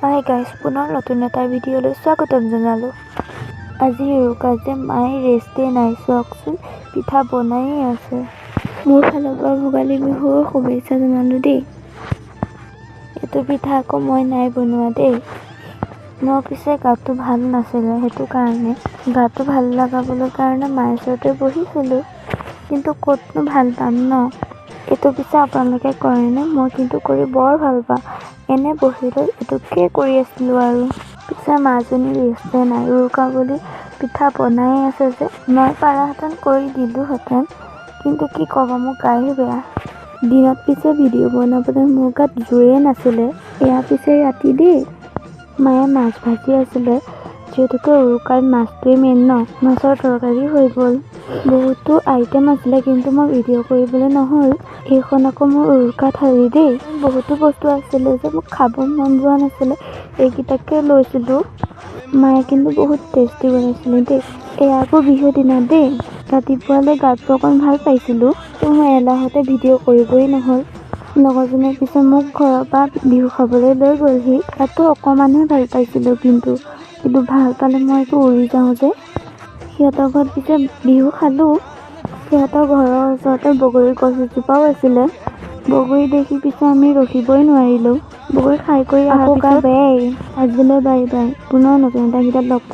Hi guys, পুনৰ নতুন এটা ভিডিঅ'লৈ স্বাগতম জনালোঁ। আজি উৰুকা যে মায়ে ৰেষ্টেই নাই, চাওকচোন পিঠা বনায়েই আছে। মোৰ ফালৰ পৰা ভোগালী বিহুৰ শুভেচ্ছা জনালোঁ দেই। এইটো পিঠা আকৌ মই নাই বনোৱা দেই। মোৰ পিছে গাটো ভাল নাছিলে, সেইটো কাৰণে গাটো ভাল লগাবলৈ কাৰণে মাৰ ওচৰতে বহিছিলোঁ, কিন্তু ক'তনো ভাল পাম ন। এইটো পিছে আপোনালোকে কৰেনে? মই কিন্তু কৰি বৰ ভাল পাওঁ। এনে বহি লৈ এইটোকে কৰি আছিলোঁ আৰু। পিছে মাজনী ৰেষ্টে নাই, উৰুকা বুলি পিঠা বনাই আছে যে। মই পাৰাহেঁতেন কৰি দিলোঁহেঁতেন, কিন্তু কি ক'ব, মোৰ গায়ে বেয়া। দিনত পিছে ভিডিঅ' বনাবলৈ মোৰ গাত জোৰেই নাছিলে। এয়া পিছে ৰাতি দেই। মায়ে মাছ ভাজি আছিলে, যিহেতুকে উৰুকাৰ মাছটোৱেই মেইন ন। মাছৰ তৰকাৰী হৈ গ'ল, বহুতো আইটেম আছিলে, কিন্তু মই ভিডিঅ' কৰিবলৈ নহ'ল। এইখন আকৌ মোৰ উৰুকা থালি দেই। বহুতো বস্তু আছিলে যে মোক খাব মন যোৱা নাছিলে, এইকেইটাকে লৈছিলোঁ। মায়ে কিন্তু বহুত টেষ্টি বনাইছিলে দেই। এয়া আকৌ বিহুৰ দিনা দেই। ৰাতিপুৱালৈ গাটো অকণ ভাল পাইছিলোঁ, মই এলাহতে ভিডিঅ' কৰিবই নহ'ল। লগৰজনীয়ে পিছে মোক ঘৰৰ পৰা বিহু খাবলৈ লৈ গ'লহি। তাতো অকণমানহে ভাল পাইছিলোঁ, কিন্তু ভাল পালে মই একো উৰি যাওঁ যে। সিহঁতৰ ঘৰত পিছে বিহু খালোঁ। সিহঁতৰ ঘৰৰ ওচৰতে বগৰী গছ এজোপাও আছিলে। বগৰী দেখি পিছে আমি ৰখিবই নোৱাৰিলোঁ। বগৰী খাই কৰি আকৌ গা বেয়াই। আজিলৈ বাই বাই, পুনৰ নতুন এটা ভিডিঅ'ত লগ পাম।